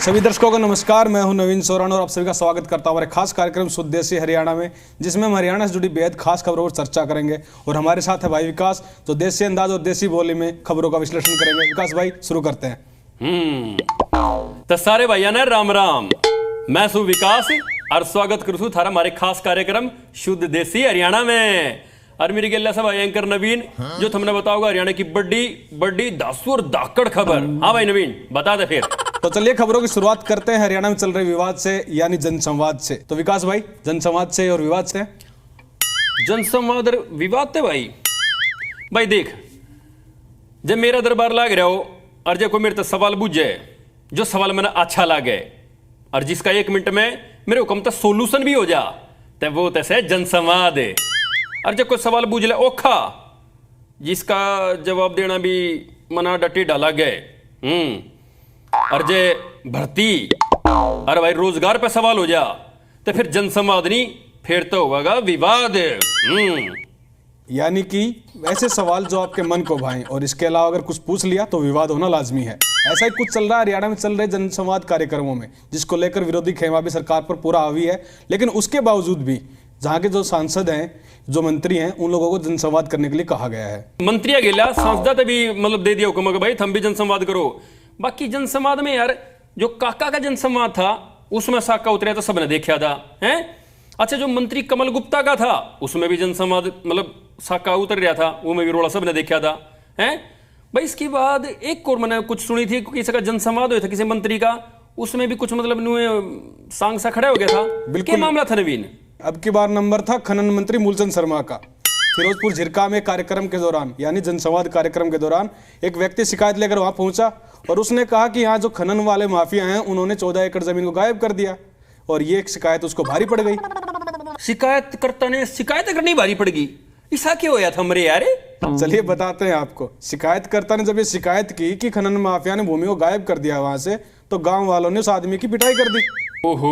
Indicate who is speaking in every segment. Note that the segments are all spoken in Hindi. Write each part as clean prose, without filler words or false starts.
Speaker 1: सभी दर्शकों को नमस्कार। मैं हूं नवीन सोरान और आप सभी का स्वागत करता हूं हमारे खास कार्यक्रम शुद्ध देसी हरियाणा में, जिसमें हम हरियाणा से जुड़ी बेहद खास खबरों पर चर्चा करेंगे। और हमारे साथ है भाई विकास, जो देसी अंदाज और देसी बोली में खबरों का विश्लेषण करेंगे। विकास भाई, शुरू करते हैं।
Speaker 2: तो सारे भैया ने राम राम। मैं सु विकास और स्वागत करूँ थारा हमारे खास कार्यक्रम शुद्ध देसी हरियाणा में। और मेरी गल्ला सब एंकर नवीन, जो तुमने बताओगा हरियाणा की बड़ी बड़ी दासू और दाकड़ खबर। हाँ भाई नवीन, बता दे फिर।
Speaker 1: तो चलिए खबरों की शुरुआत करते हैं हरियाणा में चल रहे विवाद से, यानी जनसंवाद से। तो विकास भाई, जनसंवाद से और विवाद से।
Speaker 2: जनसंवाद और विवाद थे भाई देख, जब मेरा दरबार लाग रहा हो और जब कोई मेरे तो सवाल बुझे, जो सवाल मैंने अच्छा लागे और जिसका 1 मिनट में मेरे हुक्म तक सोल्यूशन भी हो जा, तब वो तैसे जनसंवाद है। और जब कोई सवाल बूझ ले ओखा, जिसका जवाब देना भी मना डटी डाला गए, और जे भर्ती और भाई रोजगार पे सवाल हो जा, तो फिर जनसंवाद नहीं, फिर तो होगा विवाद।
Speaker 1: यानी कि ऐसे सवाल जो आपके मन को भाएं और इसके अलावा अगर कुछ पूछ लिया तो विवाद होना लाजमी है। ऐसा ही कुछ चल रहा है हरियाणा में चल रहे जनसंवाद कार्यक्रमों में, जिसको लेकर विरोधी खेमा भी सरकार पर पूरा हावी है। लेकिन उसके बावजूद भी जहाँ के जो सांसद हैं, जो मंत्री हैं, उन लोगों को जनसंवाद करने के लिए कहा गया है।
Speaker 2: मंत्री गेला सांसद भी मतलब दे दिया हुक्म, भाई थम भी जनसंवाद करो। बाकी जनसंवाद में यार, जो काका का जनसंवाद था उसमें साका उतरा तो सबने देखा था, हैं? अच्छा, जो मंत्री कमल गुप्ता का था उसमें भी जनसंवाद मतलब साका उतर रहा था, वो में भी रोड़ा सबने देखा था, हैं? भाई इसके बाद एक और मैंने कुछ सुनी थी, किसी का जनसंवाद हुआ था किसी मंत्री का, उसमें भी कुछ मतलब सांग सा खड़ा हो गया था। बिल्कुल मामला था नवीन।
Speaker 1: अब की बार नंबर था खनन मंत्री मूलचंद शर्मा का। फिरोजपुर झिरका में कार्यक्रम के दौरान, यानी जनसंवाद कार्यक्रम के दौरान, एक व्यक्ति शिकायत लेकर वहां पहुंचा और उसने कहा कि यहाँ जो खनन वाले माफिया हैं उन्होंने 14 एकड़ जमीन को गायब कर दिया, और ये एक शिकायत उसको भारी पड़ गई।
Speaker 2: शिकायतकर्ता ने शिकायत करनी भारी पड़ गई, ऐसा क्यों होया था मरे यार?
Speaker 1: चलिए बताते हैं आपको। शिकायतकर्ता ने जब ये शिकायत की कि खनन माफिया ने भूमि को गायब कर दिया वहां से, तो गांव वालों ने उस आदमी की पिटाई कर दी।
Speaker 2: ओहो,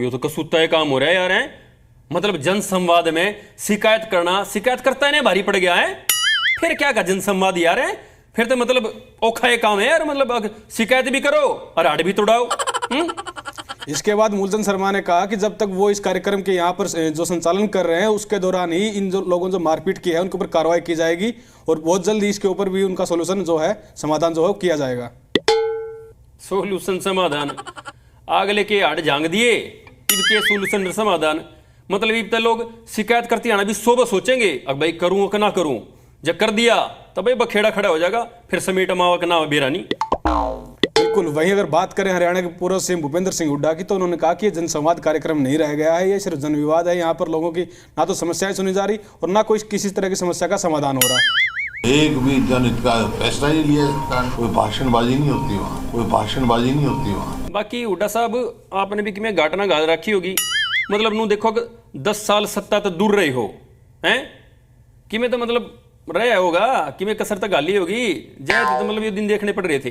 Speaker 2: ये तो कसूता काम हो रहा है यार, है? मतलब जनसंवाद में शिकायत करना शिकायतकर्ता ने भारी पड़ गया है। फिर क्या का जनसंवाद यार, है? फिर तो मतलब औखा काम है यार, मतलब शिकायत भी करो और आड़ भी तोड़ाओ।
Speaker 1: इसके बाद मूलचंद शर्मा ने कहा कि जब तक वो इस कार्यक्रम के यहाँ पर जो संचालन कर रहे हैं उसके दौरान ही इन जो लोगों जो मारपीट की है उनके ऊपर कार्रवाई की जाएगी, और बहुत जल्दी इसके ऊपर भी उनका सोल्यूशन जो है, समाधान जो है किया जाएगा।
Speaker 2: सोल्यूशन समाधान आग लेके आड़ झांग दिए, इब के सोल्यूशन समाधान मतलब इब तो लोग शिकायत करती आना भी सोबत सोचेंगे, अब भाई करूं कि ना करूं। जब कर दिया तब भाई बखेड़ा खड़ा हो जाएगा, फिर समेट मावा का नाम बेरानी।
Speaker 1: बिल्कुल। वहीं अगर बात करें हरियाणा के पूर्व सीएम भूपेंद्र सिंह हुड्डा की, तो उन्होंने कहा कि ये जनसंवाद कार्यक्रम नहीं रह गया है, ये सिर्फ जनविवाद है। यहाँ पर लोगों की ना तो समस्याएं सुनी जा रही और ना कोई किसी तरह की समस्या का समाधान हो रहा।
Speaker 3: एक भी जनहित का फैसला नहीं लिया सरकार, कोई भाषणबाजी नहीं होती वहाँ, कोई भाषणबाजी नहीं होती वहाँ।
Speaker 2: बाकी हुड्डा साहब, आपने भी किमें घाटना घाल रखी होगी, मतलब नू देखो 10 साल सत्ता तो दूर रही हो, हैं? किमें तो मतलब रहा होगा, किमें कसर तक गाली होगी, जय तो मतलब ये दिन देखने पड़ रहे थे।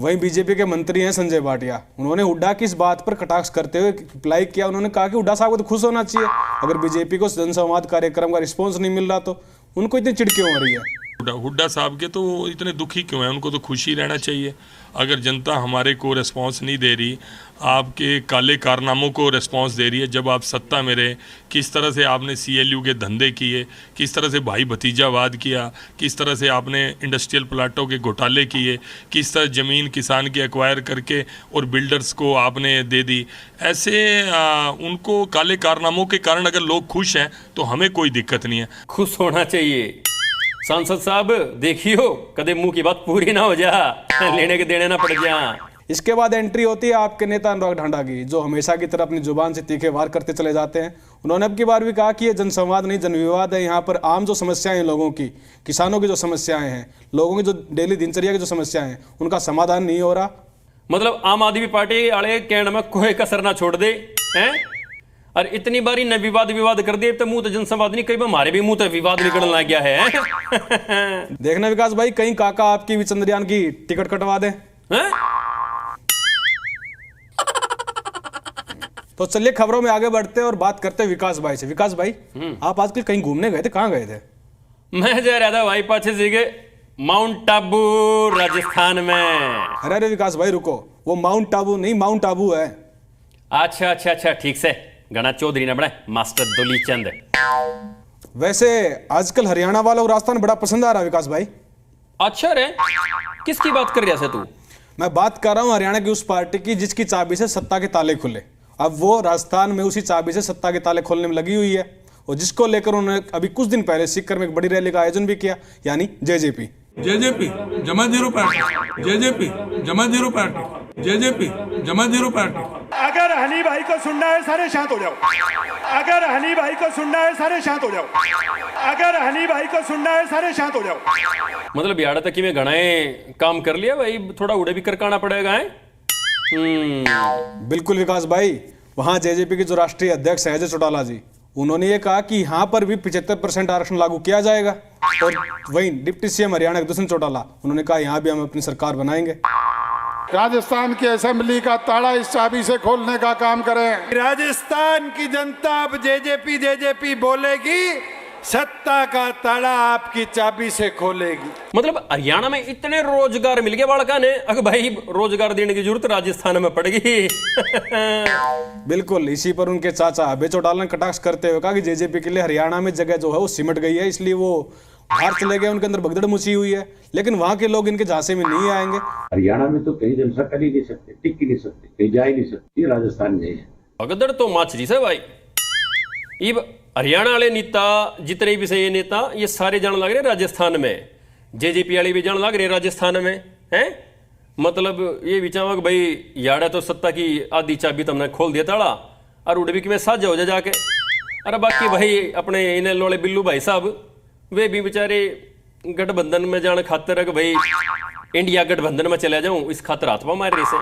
Speaker 1: वहीं बीजेपी के मंत्री हैं संजय भाटिया, उन्होंने हुड्डा की इस बात पर कटाक्ष करते हुए रिप्लाई किया। उन्होंने कहा कि हुड्डा साहब को तो खुश होना चाहिए, अगर बीजेपी को जनसंवाद कार्यक्रम का रिस्पॉन्स नहीं मिल रहा तो उनको इतनी चिढ़ क्यों हो रही है।
Speaker 4: हुड्डा साहब के तो इतने दुखी क्यों हैं? उनको तो खुशी रहना चाहिए। अगर जनता हमारे को रिस्पांस नहीं दे रही, आपके काले कारनामों को रिस्पांस दे रही है, जब आप सत्ता में रहे किस तरह से आपने CLU के धंधे किए, किस तरह से भाई भतीजावाद किया, किस तरह से आपने इंडस्ट्रियल प्लाटों के घोटाले किए, किस तरह ज़मीन किसान की एक्वायर करके और बिल्डर्स को आपने दे दी, ऐसे उनको काले कारनामों के कारण अगर लोग खुश हैं तो हमें कोई दिक्कत नहीं है।
Speaker 2: खुश होना चाहिए। सांसद साहब देखियो, कदे मुंह की बात पूरी ना हो जा, लेने के देने ना पड़ जा।
Speaker 1: इसके बाद एंट्री होती है आपके नेता अनुराग ढांडा की, जो हमेशा की तरह अपनी जुबान से तीखे वार करते चले जाते हैं। उन्होंने अब की बार भी कहा कि ये जनसंवाद नहीं जनविवाद है। यहाँ पर आम जो समस्याएं हैं लोगों की, किसानों की जो समस्याएं हैं, लोगों की जो डेली दिनचर्या की जो समस्याएं हैं, उनका समाधान नहीं हो रहा।
Speaker 2: मतलब आम आदमी पार्टी वाले कहने में कोई कसर ना छोड़ दे, हैं? और इतनी बारी न विवाद कर दिए, तो मुंह तो जनसंवाद नहीं, कई बार हमारे भी मुंह तो विवाद निकलने लग गया है।
Speaker 1: देखना विकास भाई, कहीं काका आपकी भी चंद्रयान की टिकट कटवा दे। तो चलिए खबरों में आगे बढ़ते हैं और बात करते हैं विकास भाई से। विकास भाई, आप आजकल कहीं घूमने गए थे, कहाँ गए थे?
Speaker 2: मैं जा रहा था भाई पाछे से माउंट आबू राजस्थान में।
Speaker 1: अरे अरे विकास भाई रुको, वो माउंट आबू नहीं माउंट आबू है।
Speaker 2: अच्छा अच्छा अच्छा, ठीक से गणा चौधरी ने बनाए मास्टर दुली चंद।
Speaker 1: वैसे आजकल हरियाणा वालों को राजस्थान बड़ा पसंद आ रहा है विकास भाई।
Speaker 2: अच्छा रे, किसकी बात कर रहा है तू?
Speaker 1: मैं बात कर रहा हूँ हरियाणा की उस पार्टी की जिसकी चाबी से सत्ता के ताले खुले। अब वो राजस्थान में उसी चाबी से सत्ता के ताले खोलने में लगी हुई है, और जिसको लेकर उन्होंने अभी कुछ दिन पहले सीकर में एक बड़ी रैली का आयोजन भी किया, यानी जेजेपी।
Speaker 5: जेजेपी जमा जीरो पार्टी, जेजेपी जमा जीरो पार्टी, जेजेपी जमा जीरो पार्टी।
Speaker 6: अगर हनी भाई को सुनना है सारे शांत हो जाओ। अगर हनी भाई को सुनना है सारे शांत हो जाओ। अगर हनी भाई को सुनना है सारे शांत हो जाओ।
Speaker 2: मतलब यार तक में घनाए काम कर लिया भाई, थोड़ा उड़े भी करकाना पड़ेगा है।
Speaker 1: बिल्कुल विकास भाई, वहां जेजेपी के जो राष्ट्रीय अध्यक्ष है अजय चौटाला जी, उन्होंने ये कहा कि यहाँ पर भी 75% आरक्षण लागू किया जाएगा। और वहीं डिप्टी सीएम हरियाणा के दुष्यंत चौटाला, उन्होंने कहा यहाँ भी हम अपनी सरकार बनाएंगे।
Speaker 7: राजस्थान की असेंबली का ताला इस चाबी से खोलने का काम करें।
Speaker 8: राजस्थान की जनता अब जेजेपी बोलेगी, सत्ता का ताला आपकी चाबी से खोलेगी।
Speaker 2: मतलब हरियाणा में इतने रोजगार मिल गए बालका ने, अगर भाई रोजगार देने की जरूरत राजस्थान में पड़ेगी।
Speaker 1: बिल्कुल, इसी पर उनके चाचा अभय चौटाला ने कटाक्ष करते हुए कहा कि जेजेपी के लिए हरियाणा में जगह जो है वो सिमट गई है, इसलिए वो बाहर चले गए, उनके अंदर भगदड़ मची हुई है। लेकिन वहां के लोग इनके झांसे में नहीं आएंगे।
Speaker 9: हरियाणा में तो कहीं जलसा कर ही नहीं सकते, टिक ही नहीं सकते, कहीं जा ही नहीं सकते। ये राजस्थान में है
Speaker 2: भगदड़ तो माचरी से भाई। इब हरियाणा वाले नेता जितने भी से ये नेता, ये सारे जान लग रहे राजस्थान में। जेजेपी वाले भी जान लग रहे राजस्थान में हैं। मतलब ये विचार भाई याड़ा तो सत्ता की आधी चाबी तुमने खोल दिया ताड़ा, और उड़बी की में साझा हो जाके। अरे बाकी भाई अपने इन्हें लोड़े बिल्लू भाई साहब, वे भी बेचारे गठबंधन में जाने खातर है भाई इंडिया गठबंधन में चला जाऊं, इस खातर हाथ मार रही से।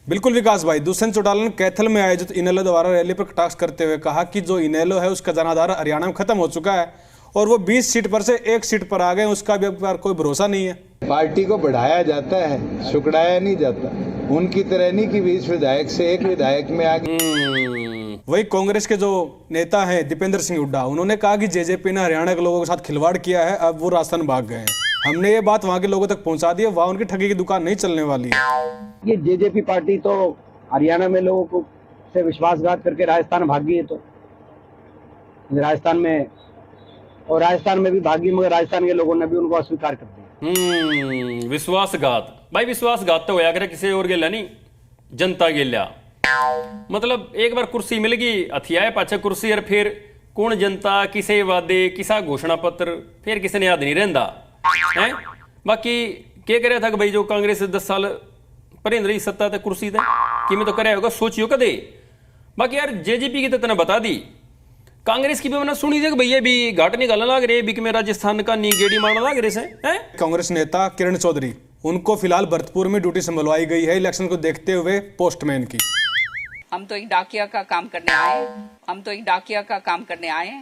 Speaker 1: बिल्कुल विकास भाई, दुष्यंत चौटाला ने कैथल में आयोजित इनेलो द्वारा रैली पर कटाक्ष करते हुए कहा कि जो इनेलो है उसका जनाधार हरियाणा में खत्म हो चुका है, और वो 20 सीट पर से 1 सीट पर आ गए, उसका भी अब कोई भरोसा नहीं है।
Speaker 10: पार्टी को बढ़ाया जाता है, सुकड़ाया नहीं जाता। उनकी तरह नहीं कि 20 विधायक से 1 विधायक में आ गए।
Speaker 1: वही कांग्रेस के जो नेता हैं दीपेंद्र सिंह हुड्डा, उन्होंने कहा कि जेजेपी ने हरियाणा के लोगों के साथ खिलवाड़ किया है, अब वो राजस्थान भाग गए हैं। हमने ये बात वहां के लोगों तक पहुंचा दी है, वहां उनकी ठगी की दुकान नहीं चलने वाली है।
Speaker 9: ये जेजेपी पार्टी तो हरियाणा में लोगों को से विश्वासघात करके राजस्थान भागी है, तो राजस्थान में और राजस्थान में भी भागी, मगर राजस्थान के लोगों ने भी उनको अस्वीकार कर दिया।
Speaker 2: विश्वासघात भाई, विश्वासघात तो होया करे किसी और गेला नहीं, जनता गेल्या। मतलब एक बार कुर्सी मिल गई, हथियाए पाछे कुर्सी, और फिर कौन जनता किसे वादे किसा घोषणा पत्र फिर किसी ने याद नहीं रहता है। बाकी क्या करे था कि भाई जो कांग्रेस 10 साल पर रही सत्ता ते कुर्सी थे कि मैं तो करे होगा, सोचियो कदे। बाकी यार जेजेपी की तो तना बता दी, कांग्रेस की भी मैंने सुनी थी कि भैया भी घाट निकालने लग रहे, भी कि मैं राजस्थान का नी गेड़ी मारने लग रहे से।
Speaker 1: कांग्रेस नेता किरण चौधरी, उनको फिलहाल भरतपुर में ड्यूटी संभलवाई गई है इलेक्शन को देखते हुए पोस्टमैन की।
Speaker 11: हम तो एक डाकिया का काम करने आए, हम तो एक डाकिया का काम करने आए,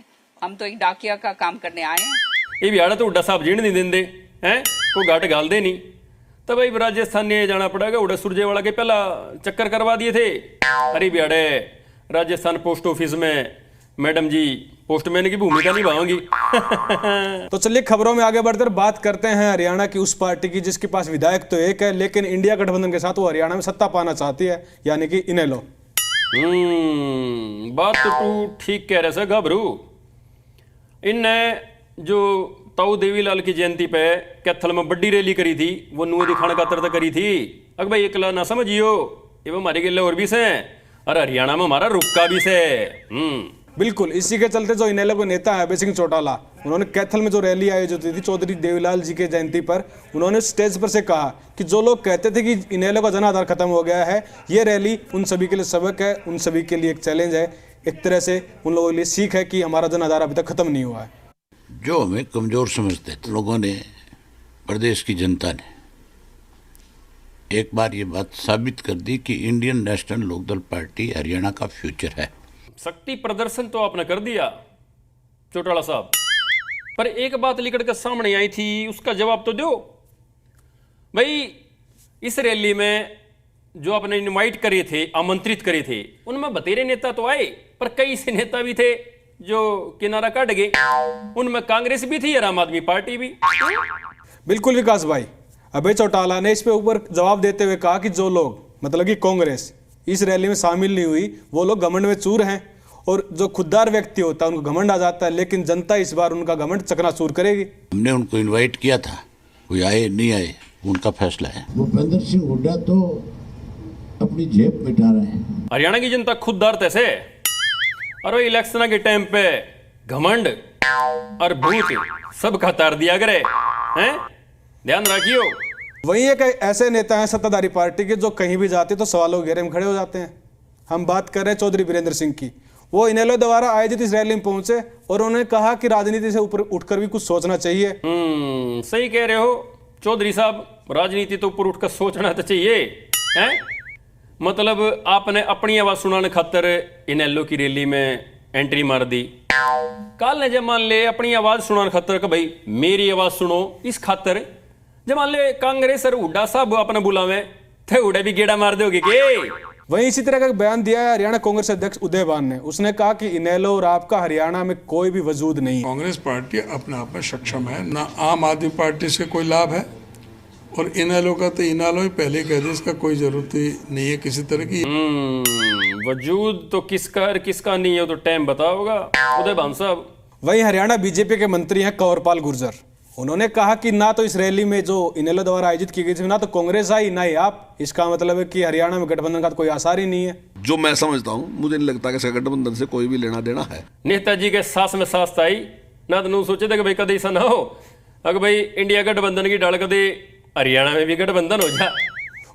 Speaker 11: हम तो एक डाकिया का काम करने आए।
Speaker 2: ये भी आड़ा तो उड्डा साहब जीण नहीं देंदे हैं, कोई घाट गाल दे नहीं, तो भाई राजस्थान ने जाना पड़ेगा। उड़ा सुरजेवाला के पहला चक्कर करवा दिए थे। अरे बियाड़े राजस्थान पोस्ट ऑफिस में मैडम जी पोस्टमैन की भूमिका निभाऊंगी।
Speaker 1: तो चलिए खबरों में आगे बढ़कर बात करते हैं हरियाणा की उस पार्टी की जिसके पास विधायक तो एक है, लेकिन इंडिया गठबंधन के साथ वो हरियाणा में सत्ता पाना चाहती है, यानी कि इनेलो।
Speaker 2: बात तो तू ठीक कह रहे से घबरू। इनने जो ताऊ देवीलाल की जयंती पे कैथल में बड़ी रैली करी थी, वो नुए दिखाने का तरत करी थी। अगर भाई एकला ना समझियो, ये वो हमारे गिले और भी से, और हरियाणा में हमारा रुक्का भी से।
Speaker 1: बिल्कुल, इसी के चलते जो इनेलो के नेता है अभय सिंह चौटाला, उन्होंने कैथल में जो रैली आयोजित हुई थी चौधरी देवीलाल जी के जयंती पर, उन्होंने स्टेज पर से कहा कि जो लोग कहते थे कि इनेलो का जनाधार खत्म हो गया है, ये रैली उन सभी के लिए सबक है, उन सभी के लिए एक चैलेंज है, एक तरह से उन लोगों के लिए सीख है कि हमारा जनाधार अभी तक खत्म नहीं हुआ है।
Speaker 3: जो हमें कमजोर समझते थे लोगों ने, प्रदेश की जनता ने एक बार ये बात साबित कर दी कि इंडियन नेशनल लोकदल पार्टी हरियाणा का फ्यूचर है।
Speaker 2: शक्ति प्रदर्शन तो आपने कर दिया चौटाला साहब, पर एक बात लिखड़ के सामने आई थी, उसका जवाब तो दो भाई। इस रैली में जो आपने इनवाइट करे थे, आमंत्रित करे थे, उनमें बतेरे नेता तो आए, पर कई ऐसे नेता भी थे जो किनारा काट गए। उनमें कांग्रेस भी थी और आम आदमी पार्टी भी।
Speaker 1: बिल्कुल विकास भाई, अभय चौटाला ने इस पे ऊपर जवाब देते हुए कहा कि जो लोग मतलब कि कांग्रेस इस रैली में शामिल नहीं हुई वो लोग घमंड में चूर हैं, और जो खुददार व्यक्ति होता है उनको घमंड आ जाता है, लेकिन जनता इस बार उनका घमंड चकनाचूर करेगी।
Speaker 3: हमने उनको इनवाइट किया था, कोई आए नहीं आए उनका फैसला है।
Speaker 12: भूपेंद्र सिंह हुड्डा तो अपनी जेब मिटा रहे हैं।
Speaker 2: हरियाणा की जनता खुददार तैसे, और वो इलेक्शन के टाइम पे घमंड और भूत सब खतार दिया करे हैं, ध्यान रखियो।
Speaker 1: वहीं एक ऐसे नेता हैं सत्ताधारी पार्टी के जो कहीं भी जाते तो सवालों के घेरे में खड़े हो जाते हैं। हम बात कर रहे हैं चौधरी वीरेंद्र सिंह की। वो इनेलो द्वारा आयोजित इस रैली में पहुंचे और उन्होंने कहा कि राजनीति से ऊपर उठकर भी कुछ सोचना चाहिए।
Speaker 2: सही कह रहे हो चौधरी साहब, राजनीति तो ऊपर उठकर सोचना तो चाहिए हैं। मतलब आपने अपनी आवाज सुनाने खातर इनेलो की रैली में एंट्री मार दी, कल ने जब मान ले अपनी आवाज सुनाने खातर कि भाई मेरी आवाज सुनो इस खातर, जब मान ले कांग्रेस और हुड्डा साहब अपने बुलावे थे, हुड्डा भी गेड़ा मार दोगे के।
Speaker 1: वहीं इसी तरह का बयान दिया है हरियाणा कांग्रेस अध्यक्ष उदय भान ने। उसने कहा कि इनेलो और आपका हरियाणा में कोई भी वजूद नहीं है।
Speaker 5: कांग्रेस पार्टी अपने आप में सक्षम है, ना आम आदमी पार्टी से कोई लाभ है, और इनेलो का तो इनेलो ही पहले कह दे, इसका कोई जरूरत ही नहीं है किसी तरह की।
Speaker 2: वजूद तो किसका और किसका नहीं है तो टाइम बताओगा उदय भान साहब।
Speaker 1: वहीं हरियाणा बीजेपी के मंत्री हैं कंवरपाल गुर्जर। उन्होंने कहा कि ना तो इस रैली में जो इनेलो द्वारा आयोजित की गई थी ना तो कांग्रेस आई ना ही आप, इसका मतलब है कि हरियाणा में गठबंधन का तो कोई आसार ही नहीं है।
Speaker 13: जो मैं समझता हूँ, मुझे नहीं लगता कि इसका गठबंधन से कोई भी लेना देना है।
Speaker 2: नेताजी के सास में सास आई ना, तो सोचे थे कि भाई कभी ऐसा ना हो अगर भाई इंडिया गठबंधन की डाल कभी हरियाणा में भी गठबंधन हो जाए।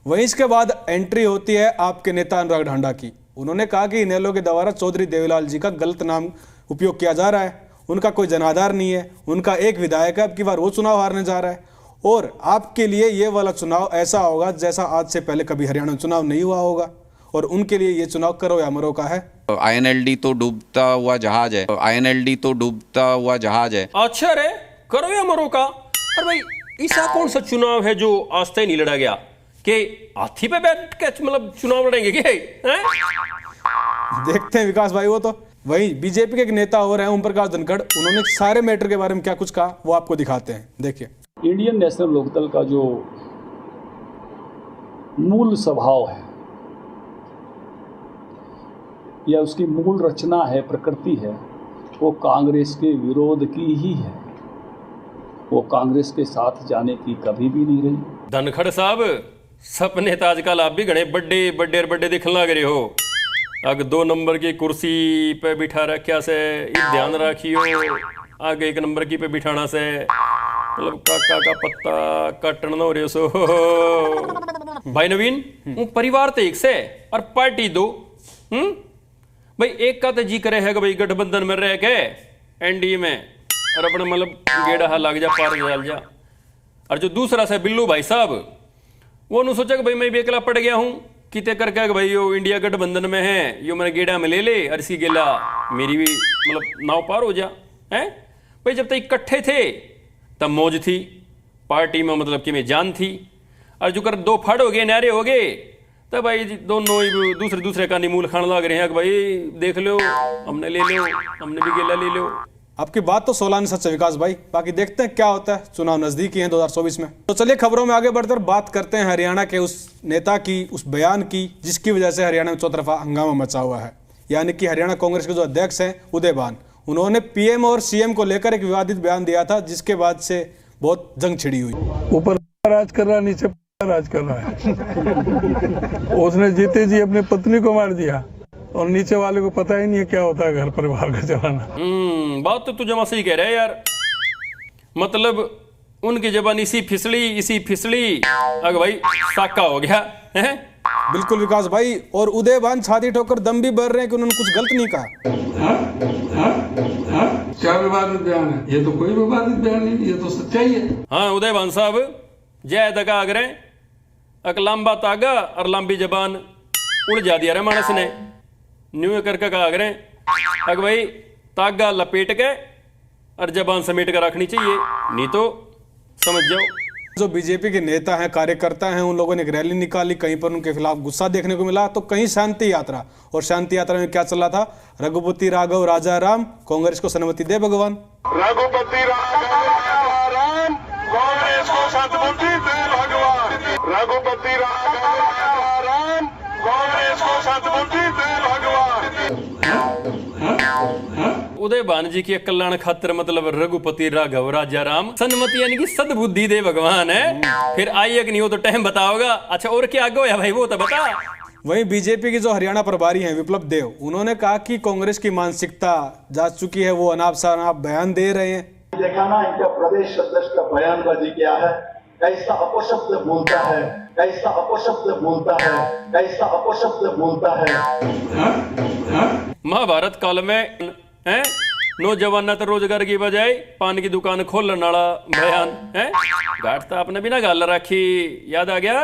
Speaker 1: वहीं इसके बाद एंट्री होती है आपके नेता अनुराग ढांडा की। उन्होंने कहा कि इनेलो के द्वारा चौधरी देवीलाल जी का गलत नाम उपयोग किया जा रहा है, उनका कोई जनाधार नहीं है, उनका एक विधायक है, अब की बार वो चुनाव हारने जा रहा है, और आपके लिए ये वाला चुनाव ऐसा होगा जैसा आज से पहले कभी हरियाणा में चुनाव नहीं हुआ होगा, और उनके लिए ये चुनाव करो या मरो का है।
Speaker 14: INLD तो डूबता हुआ जहाज है, INLD तो डूबता हुआ जहाज है।
Speaker 2: अच्छा रे, करो या मरो का। और भाई ऐसा कौन सा चुनाव है जो आज तक नहीं लड़ा गया कि हाथी पे बैठ के मतलब चुनाव लड़ेंगे क्या?
Speaker 1: देखते हैं विकास भाई। वो तो वही बीजेपी के एक नेता और हैं ओम प्रकाश धनखड़, उन्होंने सारे मैटर के बारे में क्या कुछ कहा वो आपको दिखाते हैं, देखिए।
Speaker 15: इंडियन नेशनल लोकदल का जो मूल स्वभाव है या उसकी मूल रचना है, प्रकृति है, वो कांग्रेस के विरोध की ही है। वो कांग्रेस के साथ जाने की कभी भी नहीं रही।
Speaker 2: धनखड़ साहब, सपने तो आजकल आप भी घने बड़े दिखने लग रहे हो। अगर 2 नंबर की कुर्सी पे बिठा रखा से ध्यान रखियो, आगे 1 नंबर की पे बिठाना से मतलब काका का पत्ता कटन न हो रहे सो। भाई नवीन, परिवार तो एक से और पार्टी 2। भाई एक का तो जी करे है कि भाई गठबंधन में रह के एनडीए में और अपने मतलब गेड़ा लग जा, पार जाल जा। और जो दूसरा से बिल्लू भाई साहब, वो उन्होंने सोचा कि भाई मैं भी अकेला पड़ गया हूँ किते करके कि भाई यो इंडिया गठबंधन में है, यो मैंने गेड़ा में ले ले और इसकी गेला मेरी भी मतलब नाव पार हो जा है। भाई जब तक इकट्ठे थे तब मौज थी, पार्टी में मतलब कि मैं जान थी, और जो कर 2 फड़ हो गए, नारे हो गए, तब भाई दोनों ही दूसरे का निमूल खाने लग रहे हैं कि भाई देख लो हमने ले लो, हमने भी गेला ले लो।
Speaker 1: आपकी बात तो 16 सच है विकास भाई। बाकी देखते हैं क्या होता है, चुनाव नजदीक ही है 2024 में। तो चलिए खबरों में आगे बढ़कर बात करते हैं हरियाणा के उस नेता की, उस बयान की जिसकी वजह से हरियाणा में चौतरफा हंगामा मचा हुआ है, यानी कि हरियाणा कांग्रेस के जो अध्यक्ष हैं उदय भान। उन्होंने पीएम और सीएम को लेकर एक विवादित बयान दिया था, जिसके बाद से बहुत जंग छिड़ी हुई।
Speaker 5: ऊपर राज कर रहा है, नीचे राज कर रहा है। उसने जीते जी अपनी पत्नी को मार दिया और नीचे वाले को पता ही नहीं है क्या होता है घर परिवार का चलाना।
Speaker 2: बात तो तू जमा सही कह रहा है यार। मतलब उनकी जबान इसी फिसली अगर भाई साका हो गया है।
Speaker 1: बिल्कुल विकास भाई, और उदय भान छाती ठोकर दम भी भर रहे हैं कि उन्होंने कुछ गलत नहीं कहा।
Speaker 5: क्या विवादित बयान है? ये तो कोई विवादित बयान नहीं, ये तो सच्चाई है।
Speaker 2: हाँ उदय भान साहब, जय दगा अगरे अक लंबा तागा और लंबी जबान उड़ जा दिया रे मानस ने। न्यू करके कहा अगरे अग भाई तागा लपेट के और जबान समेट कर रखनी चाहिए, नहीं तो समझ जाओ।
Speaker 1: जो बीजेपी के नेता हैं, कार्यकर्ता हैं, उन लोगों ने एक रैली निकाली, कहीं पर उनके खिलाफ गुस्सा देखने को मिला तो कहीं शांति यात्रा। और शांति यात्रा में क्या चला था? रघुपति राघव राजा राम, कांग्रेस को सन्मति दे भगवान।
Speaker 16: रघुपति राघव राजा राम, कांग्रेस को सद्बुद्धि दे भगवान, रघुपति राम, कांग्रेस को सद्बुद्धि दे भगवान।
Speaker 2: उदय भान जी की कल्याण खातिर मतलब रघुपति राघव राजा राम, सन्मति यानी कि सद्बुद्धि दे भगवान है। फिर आइए कि नहीं, वो तो टाइम बताओगा। अच्छा और क्या आगे है भाई, वो तो बता।
Speaker 1: वहीं बीजेपी के जो हरियाणा प्रभारी हैं विप्लव देव, उन्होंने कहा कि कांग्रेस की मानसिकता जा चुकी है, वो अनाप शनाप बयान दे रहे हैं।
Speaker 12: देखा ना इनका प्रदेश अध्यक्ष का बयानबाजी क्या है, कैसा अपशब्द बोलता है, कैसा अपशब्द बोलता है, कैसा अपशब्द बोलता है।
Speaker 2: महाभारत काल में है नौजवान तो रोजगार की बजाय पान की दुकान खोलने वाला बयान है। घाट तो आपने भी ना गाल रखी, याद आ गया।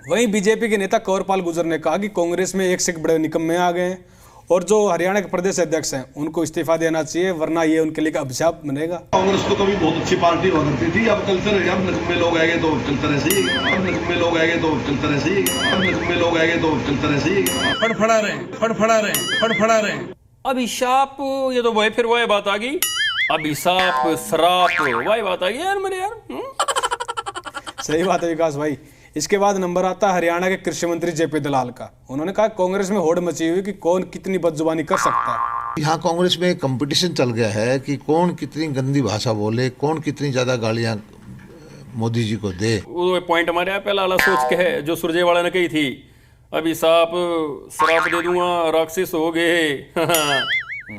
Speaker 1: वहीं बीजेपी के नेता कंवरपाल गुर्जर ने कहा कि कांग्रेस में एक से एक बड़े निकम्मे आ गए हैं और जो हरियाणा के प्रदेश अध्यक्ष हैं उनको इस्तीफा देना चाहिए, वरना ये उनके लिए अभिशाप बनेगा।
Speaker 13: कांग्रेस तो कभी बहुत अच्छी पार्टी हुआ करती थी, अब कल्चर है, अब निकम्मे लोग आएंगे तो चलता ऐसे ही, अब निकम्मे लोग आएंगे तो चलता ऐसे ही, अब निकम्मे लोग आएंगे तो चलता ऐसे ही।
Speaker 5: फड़फड़ा रहे, फड़फड़ा रहे, फड़फड़ा रहे।
Speaker 2: अभिशाप, ये तो वही फिर वही बात आ गई, अभिशाप श्राप वही बात आ गई यार मेरे यार।
Speaker 1: सही बात है विकास भाई। इसके बाद नंबर आता है हरियाणा के कृषि मंत्री जेपी दलाल का। उन्होंने कहा कांग्रेस में होड़ मची हुई कि कौन कितनी बदजुबानी कर सकता है।
Speaker 12: यहाँ कांग्रेस में कंपटीशन चल गया है कि कौन कितनी गंदी भाषा बोले, कौन कितनी ज्यादा गालियां मोदी जी को दे।
Speaker 2: वो पॉइंट हमारे यहाँ पहला वाला सोच के है जो सुरजेवाला ने कही थी, अभिशाप श्राप दे दूंगा, राक्षस हो गए।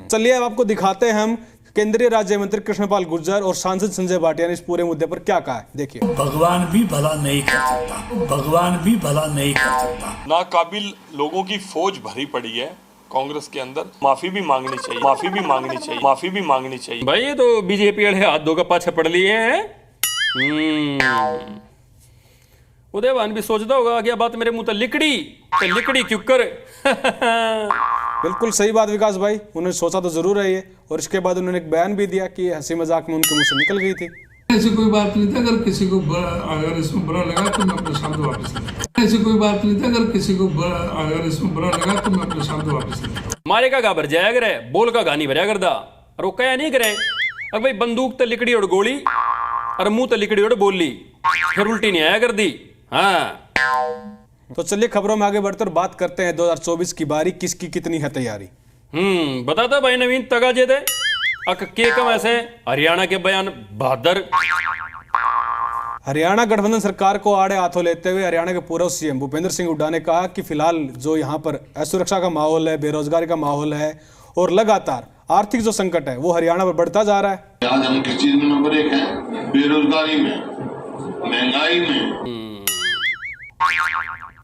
Speaker 1: चलिए अब आपको दिखाते हैं हम केंद्रीय राज्य मंत्री कृष्णपाल गुर्जर और सांसद संजय भाटिया ने इस पूरे मुद्दे पर क्या कहा है, देखिए।
Speaker 17: भगवान भी भला नहीं कर सकता, भगवान भी भला नहीं कर सकता।
Speaker 4: नाकाबिल लोगों की फौज भरी पड़ी है कांग्रेस के अंदर, माफी भी मांगनी चाहिए, माफी भी मांगनी चाहिए, माफी भी मांगनी चाहिए।
Speaker 2: भाई ये तो बीजेपी वाले हाथ धोकर पाछे पड़ लिए हैं। उदय भान भी सोचता होगा कि बात मेरे मुंह तो लिकड़ी क्यों कर।
Speaker 1: बिल्कुल सही बात विकास भाई, उन्होंने सोचा तो जरूर है ये, और इसके बाद उन्होंने एक बयान भी दिया कि हंसी मजाक में उनके मुंह से निकल गई थी।
Speaker 5: ऐसी कोई बात नहीं था, अगर किसी को अगर इसमें बुरा लगा तो मैं अपने शब्द वापस लेता। ऐसी कोई बात नहीं था, अगर किसी को अगर इसमें बुरा लगा तो मैं अपने शब्द वापस लेता।
Speaker 2: मारे का गाबर जाया करे, बोल का गानी भरया करदा, रोका या नहीं करे। अब भाई बंदूक तो लिकड़ी और गोली और मुंह तो लिकड़ी और बोली, फिर उल्टी नहीं आया कर दी। हाँ
Speaker 1: तो चलिए खबरों में आगे बढ़ते और बात करते हैं 2024 की बारी किसकी कितनी है तैयारी।
Speaker 2: बताता भाई नवीन तगाजे दे अक के कम ऐसे हरियाणा के बयान बहादुर।
Speaker 1: हरियाणा गठबंधन सरकार को आड़े हाथों लेते हुए हरियाणा के पूर्व सीएम भूपेंद्र सिंह हुड्डा ने कहा कि फिलहाल जो यहाँ पर असुरक्षा का माहौल है, बेरोजगारी का माहौल है और लगातार आर्थिक जो संकट है वो हरियाणा पर बढ़ता जा रहा है।
Speaker 16: आज हम किस चीज में नंबर 1 है? बेरोजगारी में, महंगाई में।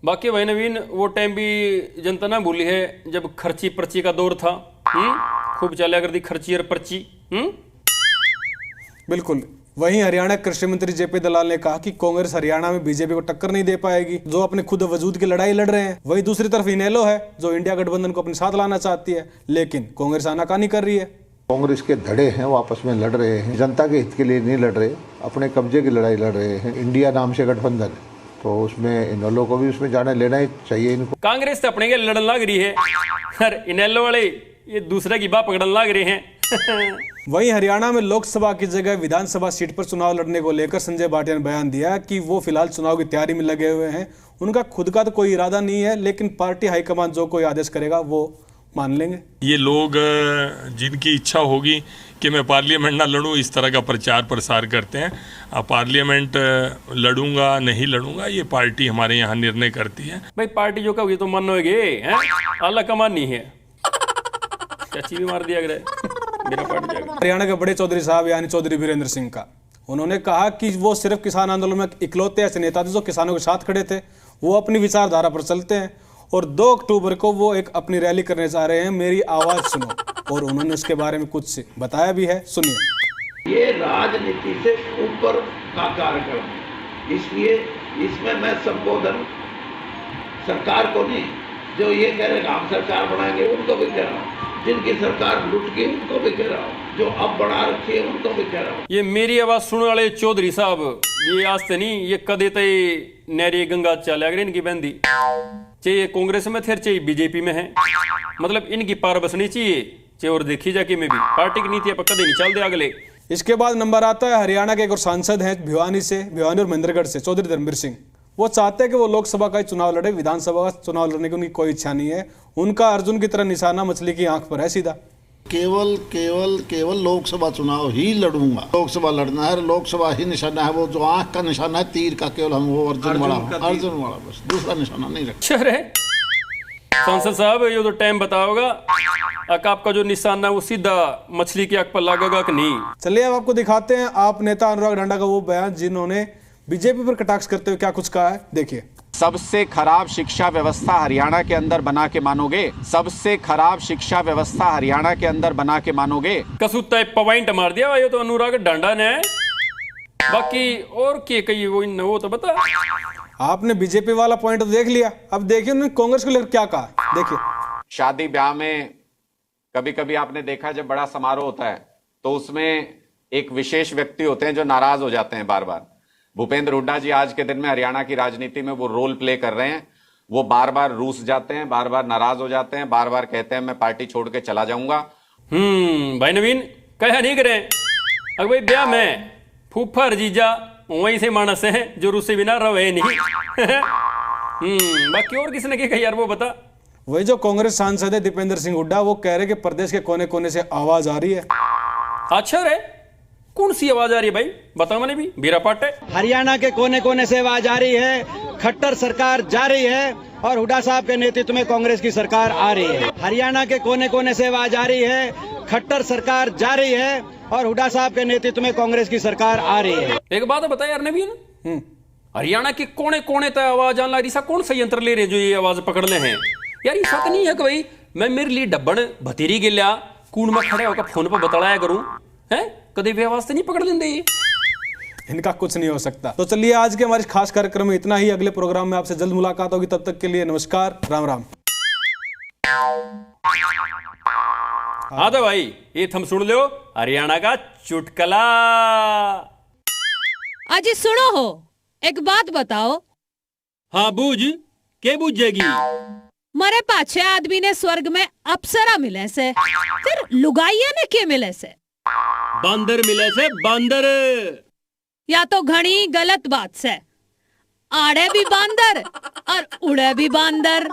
Speaker 2: बाकी भाई नवीन वो टाइम भी जनता ना भूली है जब खर्ची पर्ची का दौर था। खूब चला करती खर्ची और पर्ची।
Speaker 1: बिल्कुल। वहीं हरियाणा कृषि मंत्री जेपी दलाल ने कहा कि कांग्रेस हरियाणा में बीजेपी को टक्कर नहीं दे पाएगी, जो अपने खुद वजूद की लड़ाई लड़ रहे हैं। वहीं दूसरी तरफ इनेलो है जो इंडिया गठबंधन को अपने साथ लाना चाहती है, लेकिन कांग्रेस आनाकानी कर रही है।
Speaker 18: कांग्रेस के धड़े हैं वो आपस में लड़ रहे हैं, जनता के हित के लिए नहीं लड़ रहे, अपने कब्जे की लड़ाई लड़ रहे हैं। इंडिया नाम से गठबंधन, तो उसमें इनेलो को भी उसमें जाने लेना ही चाहिए इनको।
Speaker 2: कांग्रेस तो अपने के लड़न लग रही है और इनेलो वाले ये दूसरे की बात पकड़न लग रहे हैं।
Speaker 1: वहीं हरियाणा में लोकसभा की जगह विधानसभा सीट पर चुनाव लड़ने को लेकर संजय भाटिया ने बयान दिया कि वो फिलहाल चुनाव की तैयारी में लगे हुए हैं। उनका खुद का तो कोई इरादा नहीं है, लेकिन पार्टी हाईकमान जो कोई आदेश करेगा वो मान लेंगे।
Speaker 4: ये लोग जिनकी इच्छा होगी कि मैं पार्लियामेंट ना लड़ूं, इस तरह का प्रचार प्रसार करते हैं। पार्लियामेंट लड़ूंगा नहीं लड़ूंगा ये पार्टी हमारे यहाँ निर्णय करती है।
Speaker 2: भाई पार्टी जो कहोगी तो मानोगे, अल्लाह का मान नहीं है। चाची भी मार दिया मेरा पार्टी जाएगा।
Speaker 1: हरियाणा के बड़े चौधरी साहब यानी चौधरी वीरेंद्र सिंह का, उन्होंने कहा कि वो सिर्फ किसान आंदोलन में इकलौते ऐसे नेता थे जो किसानों के साथ खड़े थे। वो अपनी विचारधारा पर चलते हैं और 2 अक्टूबर को वो एक अपनी रैली करने जा रहे हैं, मेरी आवाज सुनो, और उन्होंने उसके बारे में कुछ बताया भी है, सुनिए।
Speaker 12: ये राजनीति से ऊपर का कार्यक्रम है, इसलिए इसमें मैं संबोधन सरकार को नहीं, जो ये कह रहे हम सरकार बनाएंगे उनको भी कह रहा हूँ, जिनकी सरकार लुट गई उनको भी कह रहा हूँ, जो अब बना रखी है उनको भी कह रहा हूँ।
Speaker 2: ये मेरी आवाज सुनने वाले चौधरी साहब ये आज से नहीं, ये कदे तय नैरी गंगा चला गए इनकी बंदी, चाहे कांग्रेस में थे चाहे बीजेपी में है, मतलब इनकी पार बसनी चाहिए। चाहे और देखी जाके में भी पार्टी की नीति पर कदे नहीं चल दे अगले।
Speaker 1: इसके बाद नंबर आता है हरियाणा के एक और सांसद हैं भिवानी और महेंद्रगढ़ से, चौधरी धर्मवीर सिंह। वो चाहते हैं कि वो लोकसभा का चुनाव लड़े, विधानसभा का चुनाव लड़ने की उनकी कोई इच्छा नहीं है। उनका अर्जुन की तरह निशाना मछली की आंख पर है सीधा।
Speaker 7: केवल लोकसभा चुनाव ही लड़ूंगा। लोकसभा लड़ना है, लोकसभा ही निशाना है। वो जो आंख का निशाना है, तीर का, केवल हम वो अर्जुन वाला बस, दूसरा निशाना नहीं रखते।
Speaker 2: सांसद साहब ये तो टाइम बताओगा, आपका जो निशाना वो सीधा मछली की आंख पर लगेगा कि नहीं?
Speaker 1: चलिए अब आपको दिखाते हैं आप नेता अनुराग ढांडा का वो बयान जिन्होंने बीजेपी पर कटाक्ष करते हुए क्या कुछ कहा है, देखिए।
Speaker 14: सबसे खराब शिक्षा व्यवस्था हरियाणा के अंदर बना के मानोगे? सबसे खराब शिक्षा व्यवस्था हरियाणा के अंदर बना के मानोगे?
Speaker 2: कसूता पॉइंट मार दिया ये तो अनुराग ढांडा ने। बाकी और क्या कही वो तो बता।
Speaker 1: आपने बीजेपी वाला पॉइंट तो देख लिया, अब देखिए उन्होंने कांग्रेस को लेकर क्या कहा, देखिए।
Speaker 14: शादी ब्याह में कभी कभी आपने देखा जब बड़ा समारोह होता है तो उसमें एक विशेष व्यक्ति होते हैं जो नाराज हो जाते हैं बार बार। भूपेंद्र हुड्डा जी आज के दिन में हरियाणा की राजनीति में वो रोल प्ले कर रहे हैं। वो बार बार रूस जाते हैं, बार बार नाराज हो जाते हैं, बार बार कहते हैं मैं पार्टी छोड़ के चला जाऊंगा।
Speaker 2: भाई नवीन कहा नहीं करें, अगर भाई ब्याह में फूफर जीजा वहीं से मानस है जो रूस से बिना रहे नहीं। बाकी और किसने क्या यार वो बता।
Speaker 1: वही जो कांग्रेस सांसद है दीपेंद्र सिंह हुड्डा, वो कह रहे कि प्रदेश के कोने कोने से आवाज आ रही है।
Speaker 2: अच्छा रे, कौन सी आवाज आ रही है भाई, बताओ मैंने भी। बीरा पाटे
Speaker 9: हरियाणा के कोने कोने से आवाज आ रही है, खट्टर सरकार जा रही है और हुड्डा साहब के नेतृत्व में कांग्रेस की सरकार आ रही है। हरियाणा के कोने कोने से आवाज आ रही है, खट्टर सरकार जा रही है और हुड्डा साहब के नेतृत्व में कांग्रेस की सरकार आ रही है।
Speaker 2: एक बात बता यार नवीन, हरियाणा के कोने कोने तक आवाज आने लगी, कौन सा यंत्र ले रहे जो ये आवाज पकड़ ले हैं यार? ये सच नहीं है कि भाई मैं मेरे लिए डब्बन भतीरी गिल्या कूड़ में खड़े होकर फोन पर बतलाया करूं, है कभी भी आवाज तो नहीं पकड़ लेंगे ये।
Speaker 1: इनका कुछ नहीं हो सकता। तो चलिए आज के हमारे खास कार्यक्रम में इतना ही। अगले प्रोग्राम में आपसे जल्द मुलाकात होगी, तब तक के लिए नमस्कार, राम राम।
Speaker 2: हाँ तो भाई ये थम सुन लो हरियाणा का चुटकला।
Speaker 19: अजी सुनो हो, एक बात बताओ।
Speaker 2: हाँ बूझ, के बूझेगी?
Speaker 19: मरे पाछे आदमी ने स्वर्ग में अप्सरा मिले से, फिर लुगाइया ने के मिले से?
Speaker 2: बंदर मिले से, बंदर।
Speaker 19: या तो घनी गलत बात से, आड़े भी बांदर और उड़े भी बांदर।